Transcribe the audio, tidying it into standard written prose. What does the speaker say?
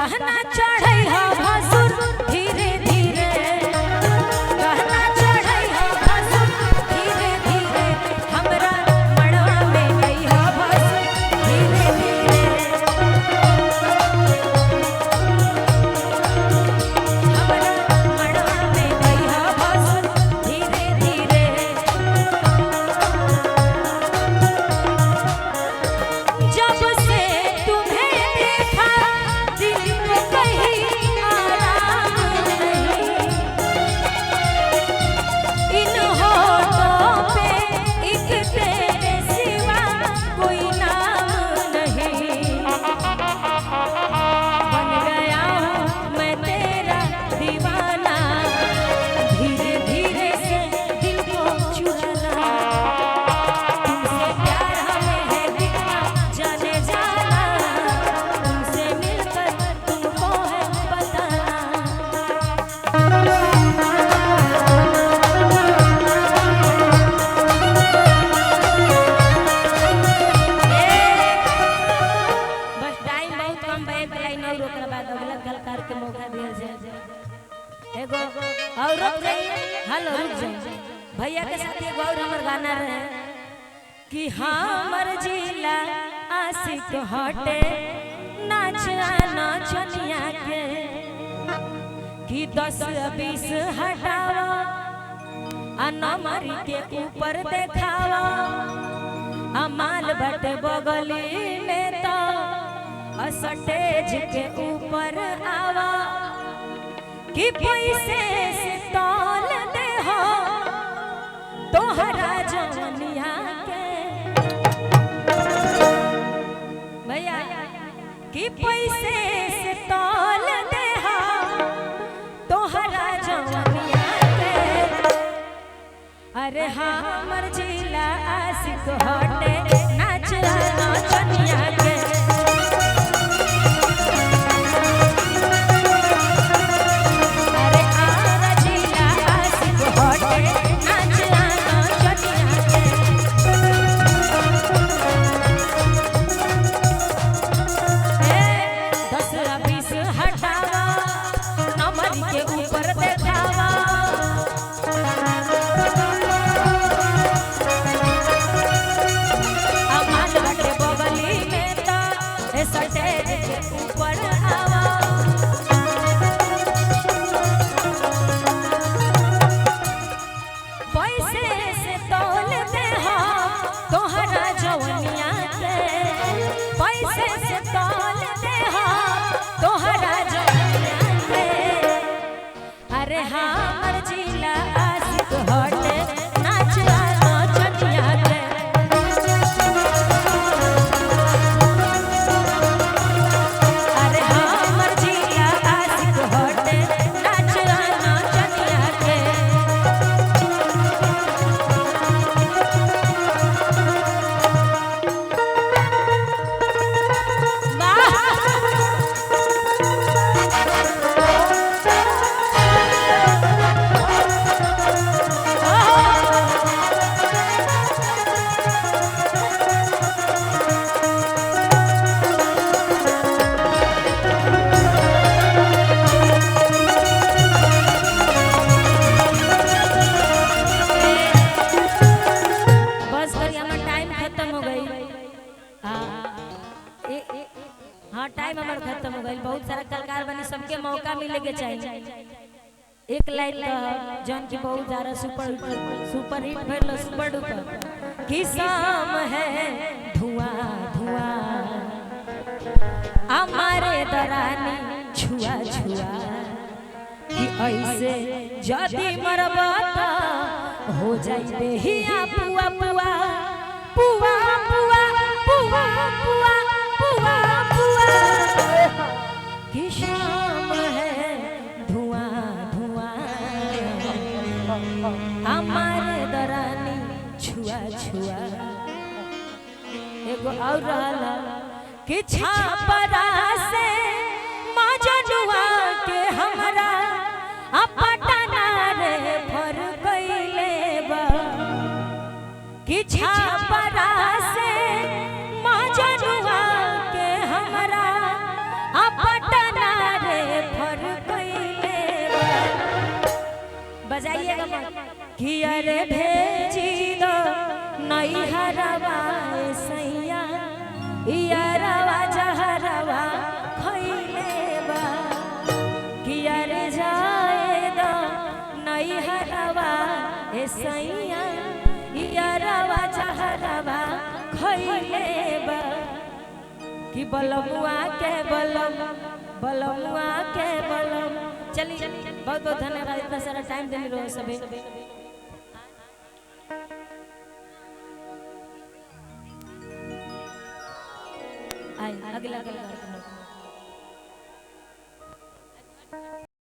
कहना चढ़ै हो भसुर धीरे धीरे कहना चढ़ै हो भसुर धीरे धीरे हमरा मड़वा में गई हो भसुर धीरे धीरे हमरा मड़वा में गई हो भसुर धीरे धीरे जब से तुम्हें देखा दिल को कहीं आराम नहीं इन होठों पे एक तेरे सिवा कोई नाम नहीं बन गया हूँ मैं तेरा दीवाना धीरे धीरे से दिल को चुराना तुमसे प्यार हमें है कितना जाने जाना तुमसे मिलकर तुमको है बताना बस टाइम बहुत कम बा एक लाइन और ओकरा बाद अगला कलाकार के मौका दिया जाए एगो और रुक जाइए हेलो रुक जाइए भैया के साथ एगो और हमर गाना रहे कि हमर जिला आशिक हटे नाच नाचनिया के कि 10-20 हटावा आ नमरी के ऊपर देखावा अमाल बट बगली में तो स्टेज के ऊपर आवा कि पैसे से तौल दे हो तोहरा जवनिया के भैया कि पैसे से तौल दे हो तोहरा जवनिया के अरे हमर जिला आशिक हटे नाच नाचनिया के अरे आरा जिला आशिक हटे नाच नाचनिया के 10-20 हटावा नंबर के ऊपर देखावा अमाल बटे बगली में तो स्टेज के ऊपर आवा पैसे से तौल दे हो तोहरा जवनिया के पैसे से तौल दे हो तोहरा जवनिया के अरे हमर जिला आशिक हटे नाच नाचनिया के अरे हमर जिला आशिक हटे नाच नाचनिया के बस करी हमार टाइम खत्म हो गई हाँ टाइम हमार खत्म हो गई बहुत सारा कलाकार बने सबके मौका मिले के चाहिए एक लाइन जौन की बहुत ज्यादा सुपर हिट भइल सुपर डुपर कि शाम है धुआं धुआं हमारे दरानी छुआ छुआ कि ऐसे जदी मरबा त हो जाई देहिया पुआ पुआ पुआ पुआ पुआ पुआ पुआ पुआ कि शाम है धुआं धुआं हमारे दरानी छुआ छुआ एगो और रहला कि छापरा से मजनुआ के हमरा पटना रे भर गईले बा कि छापरा से मजनुआ बजाइएगा कि अरे भेजी दो नई हरवा सैया यारवा जहरवा खइले बा कि अरे जाए दो नई हरवा सैया यारवा जहरवा खइले बा कि बलमुआ के बलमुआ के बलम। चलिए बहुत बहुत धन्यवाद इतना सारा टाइम देने रहो सभी। आए अगला